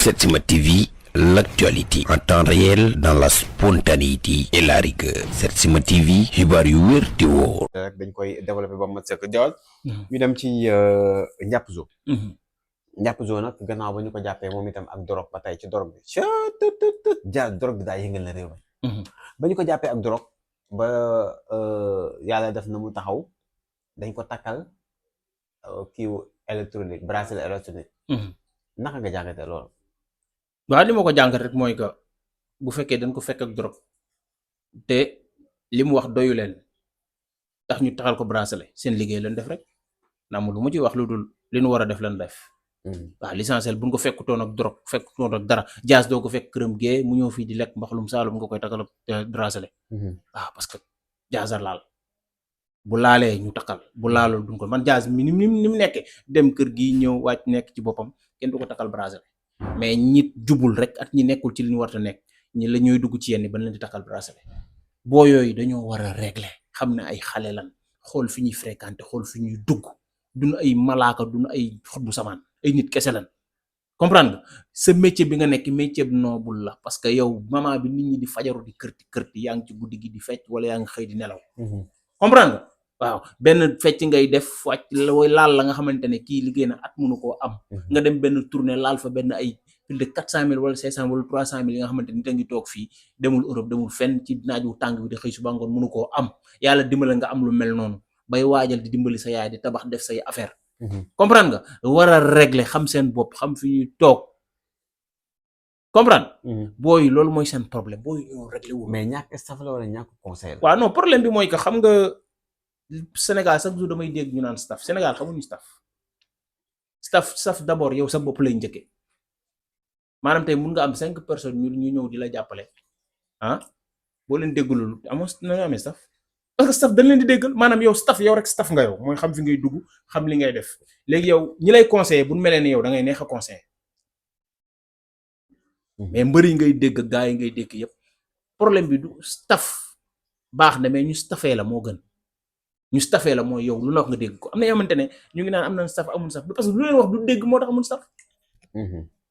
Setsima TV, l'actualité en temps réel dans la spontanéité et la rigueur. Setsima TV, xibaar yu wér te wóor. rek dañ koy développé ba mat sëkk jawal ñu dem ci njàpp zo njàpp zo nag gannaaw ba ñu ko jàppee moom itam ak dorog ba tey ci dorog bi dorog bi daa yëngal na réew mi ba ñu ko jàppee ak dorog ba yàlla def na mu taxaw dañ ko takkal kiiw électronique bracelet électronique naka nga jàngatee loolu? waaw li ma ko jàngat rek mooy que bu fekkee dañ ko fekk ak drogue te li mu wax doyu leen tax ñu taxal ko bracelet seen liggéey lañ def rek naa mu lu mu ci wax lu dul li ñu war a def lañ def. waaw l'essentiel buñ ko fekkutoon ak drogue fekkutoon ak dara jaas doo ko fekk këram gee mu ñëw fii di lekk mbaxalum saalum nga koy takkal bracelet. waaw parce que jaas a laal bu laalee ñu takkal bu laalul duñ ko man jaas mi ni mu nekkee dem kër gi ñëw wàcc nekk ci boppam kenn du ko takkal bracelet. mais ñi jubul rek ak ñi nekkul ci li ñu war a nekk ñi la ñooy dugg ci yenn ba leen di takkal bracelet boo yooyu dañoo war a régler xam ne ay xale lan xool fi ñuy fréquenter xool fi ñuy dugg duñu ay malaaka duñu ay xut bu samaan ay nit kese lan comprendre nga sa métier bi nga nekk métier bu noble la parce que yow moment bi nit ñi di fajaru di kërti yaa ngi ci guddi gi di fecc wala yaa ngi xëy di nelaw comprendre nga waaw benn fecc ngay def wàcc laal la nga xamante ne kii liggéey na at mënu koo am nga dem benn tournée laal fa benn ay plus de 400 000 wala 500 wala 300 000 yi nga xamante ni te ngi toog fii demul Europe demul fenn ci naaju tàng bi di xëy suba ngoon mënu koo am yàlla dimbale nga am lu mel noonu bay waajal di dimbali sa yaay di tabax def say affaire comprendre nga war a régler xam seen bopp xam fi ñuy toog comprendre booy loolu mooy seen problème booy ñoo régler wu mais ñàkk staff la wala ñàkk conseil la? waaw non problème bi mooy que xam nga Sénégal chaque jour damay dégg ñu naan staff Sénégal xamuñu staff d'abord yow sa bopp lay njëkkee maanaam tey mun nga am 5 personnes ñu ñëw di la jàppale boo leen déggulul nañu amee staff parce que staff dañ leen di déggal maanaam yow staff yow rek staff nga yow mooy xam fi ngay dugg xam li ngay def léegi yow ñi lay conseiller bu melee ne yow da ngay neex a conseiller mais mbër yi ngay dégg gaa yi ngay dégg yépp problème bi du staff baax na mais ñu staffee la moo gën. ñu staffé la mooy yow lu la wax nga dégg ko am na yoo xamante ne ñu ngi naan am na staff amul staff parce que lu leen wax du dégg moo tax amul staff.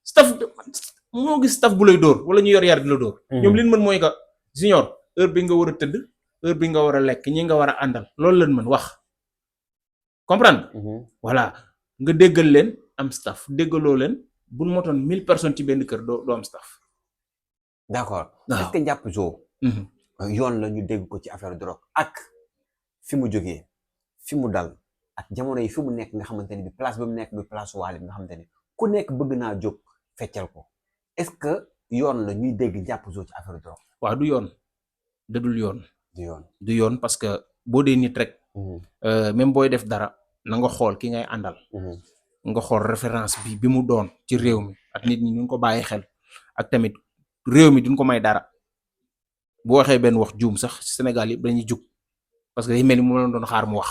staff moo gis staff bu lay dóor wala ñu yor yar di la dóor. ñoom li ñu mën mooy que junior heure bi nga war a tëdd heure bi nga war a lekk ñi nga war a àndal loolu lañ mën wax comprendre. voilà nga déggal leen am staff déggaloo leen bu ñu motoon 1000 personnes ci benn kër doo am staff. d'accord est-ce que njàpp zoo. yoon la ñu dégg ko ci affaire drogue ak. fi mu jógee fi mu dal ak jamono yi fi mu nekk nga xamante ni bi place ba mu nekk bi place Wally bi nga xamante ni ku nekk bëgg naa jóg feccal ko est-ce que yoon la ñuy dégg njàpp zoo ci affaire drogue. waaw du yoon dadul yoon. du yoon parce que boo dee nit rek. même booy def dara na nga xool ki ngay àndal. nga xool référence bi mu doon ci réew mi ak nit ñi ñu ko bàyyi xel ak tamit réew mi duñ ko may dara bu waxee benn wax juum sax Sénégal yëpp dañuy jug. parce que day mel ni mu doon xaar mu wax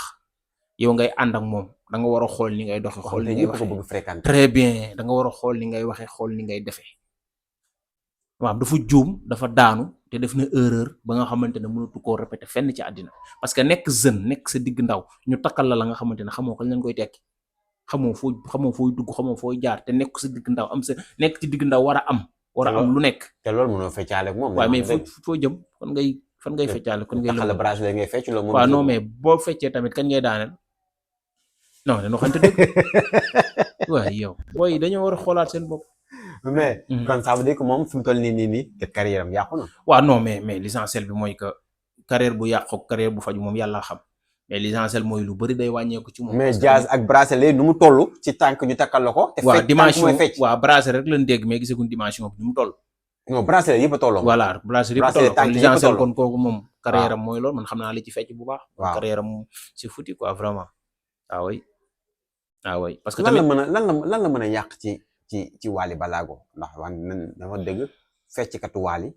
yow ngay ànd ak moom da nga war a xool ni ngay doxee xool ni ngay waxee très bien da nga war a xool ni ngay waxee xool ni ngay defee waaw dafa juum dafa daanu te def na erreur ba nga xamante ne mënatu koo répéter fenn ci àddina parce que nekk jeune nekk sa digg ndaw ñu takkal la nga xamante ne xamoo ko lañ koy tekki xamoo fooy dugg xamoo fooy jaar te nekk sa digg ndaw am sa nekk ci digg ndaw war a am lu nekk. te loolu mënoo feccaale ak moom. waaw mais foo jëm fan ngay feccaale kon ngay taxal bracelet ngay fecc loolu moom. waaw non mais boo feccee tamit kañ ngay daaneel non dañoo xamante dëgg waaye yow booy dañoo war a xoolaat seen bopp. mais kon ça veut dire que moom fi mu toll nii te carrière am yàqu na. waaw non mais l'essentiel bi mooy que carrière bu yàqu carrière bu faju moom yàlla xam mais l'essentiel mooy lu bari day wàññeeku ci moom. mais jazz ak bracelet nu mu toll ci tànk ñu takkal la ko. te fecc dimension waaw bracelet rek lañ dégg mais gisaguñ dimension bi nu mu toll. non bracelet yëpp a tolloo. voilà bracelet yëpp a tolloo kon l'essentiel kon kooku moom carrière am mooy loolu man xam naa li ci fecc bu baax. waaw carrière am c'est foutu quoi vraiment. oui parce que tamit lan la mën a yàq ci Wally Ballago ndax dafa dégg fecckatu Wally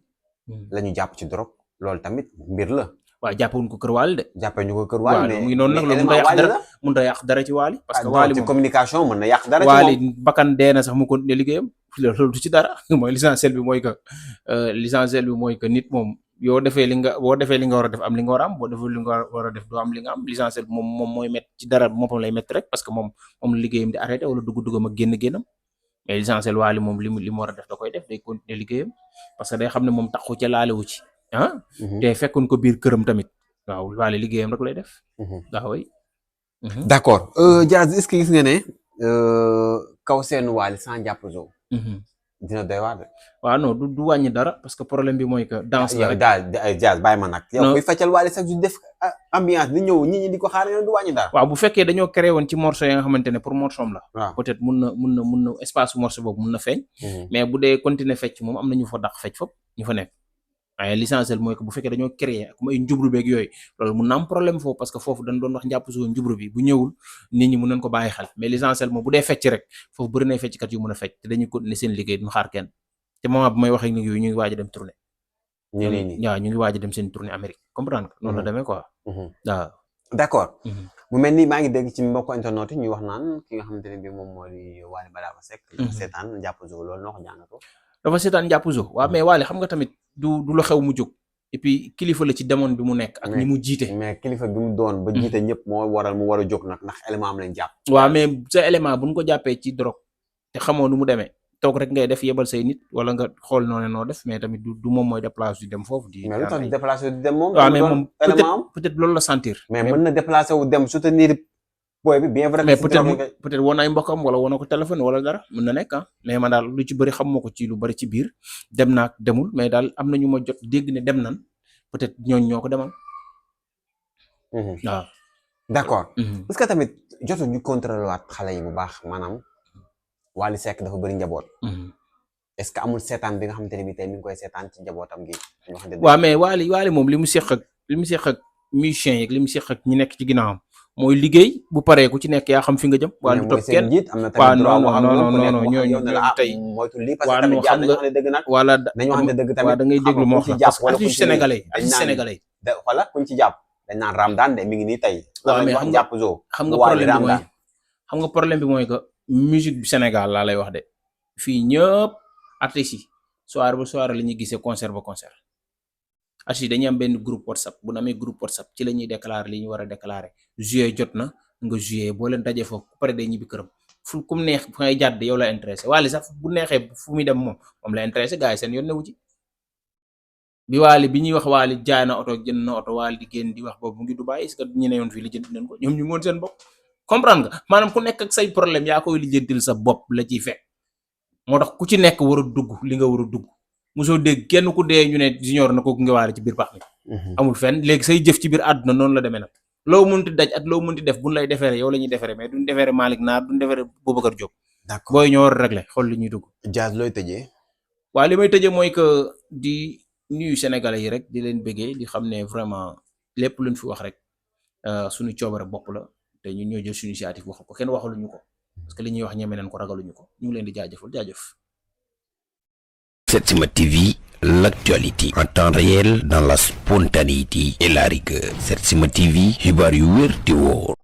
la ñu jàpp ci drogue loolu tamit mbir la. waaw jàppewuñ ko kër Wally de. jàppee ñu ko kër Wally mais mu ngi noonu nag loolu mun na yàq dara ci Wally parce que Wally moom ci communication mën na yàq dara ci moom. Wally bakkan dee na sax mu continuer liggéeyam loolu du ci dara mooy l'essentiel bi mooy que nit moom boo defee li nga war a def am li nga war a am boo defee li nga war a def doo am li nga am l'essentiel bi moom mooy met ci dara moom lay met rek parce que moom liggéeyam di arrêté wala dugg-duggam ak génnam mais l'essentiel Wally moom li mu war a def da koy def day continuer liggéeyam parce que day xam ne moom taxu ca laalewu ci te fekkoon ko biir këram tamit waaw Wally liggéeyam rek lay def. waaw way. d'accord Diaz est-ce que gis nga ne kaw seen Wally sans Ndiapp Zo. dina doy waar de. waaw non du wàññi dara parce que problème bi mooy que danse la rek daal Diaz bàyyi ma nag. yow kuy feccal Wally sax du def ambiance di ñëw ñi di ko xaar yow du wàññi dara. waaw bu fekkee dañoo créé woon ci morceau yi nga xamante ne pour morceau am la. waaw peut-être mun na espace morceau boobu mun na feeñ. mais bu dee continuer fecc moom am na ñu fa dàq fecc foofu ñu fa nekk. waaye l'essentiel mooy que bu fekkee dañoo créé comme ay njubru beeg yooyu loolu mun na am problème foofu parce que foofu dañ doon wax Ndiapp Zo njubru bi bu ñëwul nit ñi mun nañ ko bàyyi xel mais l'essentiel moom bu dee fecc rek foofu bëri na fecckat yu mën a fecc te dañuy continuer seen liggéey duñu xaar kenn te moment bi may wax ak nit yooyu ñu ngi waaj a dem tournée. waaw ñu ngi waaj a dem seen tournée Amérique comprendre nga noonu la demee quoi. waaw. d'accord. mu mel ni maa ngi dégg ci mbokku internet yi ñuy wax naan ki nga xamante ne bii moom moo di Wally Ballago Seck. seetaan Ndiapp Zo loolu noo ko jàngatoo. dafa seetaan Ndiapp Zo waaw mais Wally xam nga tamit du lu xew mu jóg et puis kilifa la ci demoon bi mu nekk ak ñi mu jiite. mais kilifa bi mu doon ba jiite ñëpp moo waral mu war a jóg nag ndax élément am lañ jàpp. waaw mais sa élément bu ñu ko jàppee ci drogue te xamoo nu mu demee toog rek ngay def yebal say nit wala nga xool noonu noo def mais tamit du moom mooy déplacé di dem foofu. mais lu tax déplacé di dem moom. waaw mais moom peut-être loolu la sentir. mais mën na déplacé wu dem soutenir booy bi bien vrai. mais peut-être woon ay mbokkam wala woon ko téléphone wala dara mën na nekk mais man daal lu ci bëri xam ma ko ci lu bëri ci biir dem naak demul mais daal am na ñu ma jot dégg ne dem nan peut-être ñooñu ñoo ko demal. waaw. d'accord. parce que tamit jotul ñu contrôler waat xale yi bu baax maanaam Wally Seck dafa bëri njaboot. est-ce que amul seetaan bi nga xamante ne bii tey mi ngi koy seetaan ci njabootam gi. waaw mais Wally moom li mu seq ak musiciens yi li mu seq ak ñi nekk ci ginnaawam mooy liggéey bu paree ku ci nekk yaa xam fi nga jëm. Wally topp kenn waaw non ñooñu tey waaw non xam nga wala da ngay déglu moo xam parce que artiste sénégalais voilà kuñ ci jàpp dañ naan Ramdan de mi ngi nii tey. waaw mais xam nga problème bi mooy que musique bi Sénégal laa lay wax de fii ñëpp artistes yi soirée ba soirée la ñuy gisee concert ba concert artistes yi dañuy am benn groupe WhatsApp bu na amee groupe WhatsApp ci la ñuy déclarer li ñu war a déclarer juillet jot na nga juillet boo leen dajee foofu ku pare day ñibbi këram fu kum neex fu ngay jàdd yow la intéressé Wally sax bu neexee fu muy dem moom la intéressé gars yi seen yoon newu ci bi Wally bi ñuy wax Wally jaay na oto jënd na oto Wally di génn di wax boobu mu ngi Dubaï est-ce que ñu ne yoon fii lijjanti nañ ko ñoom ñu ngoon seen bopp comprendre nga maanaam ku nekk ak say problème yaa koy lijjantil sa bopp la ciy fekk moo tax ku ci nekk war a dugg li nga war a dugg mosoo dégg kenn ku dee ñu ne junior na ko nga waale ci biir pax mi amul fenn léegi say jëf ci biir àdduna noonu la demee nag loo mënti daj ak loo mënti def buñ lay defeere yow la ñuy defeere mais duñ defeere Malick Naar duñ defeere Boubacar Diop. d'accord booy ñoo war a régler xool li ñuy dugg. Diaz looy tëjee. waaw li may tëjee mooy que di nuyu Sénégalais yi rek di leen bëggee di xam ne vraiment lépp luñ fi wax rek suñu coobare bopp la te ñun ñoo jël suñu initiative wax ko kenn waxaluñu ko parce que li ñuy wax ñeme nañ ko ragaluñu ko ñu ngi leen di jaajëf. Setsima TV, l'actualité en temps réel dans la spontanéité et la rigueur. Setsima TV, xibaar yu wér te wóor.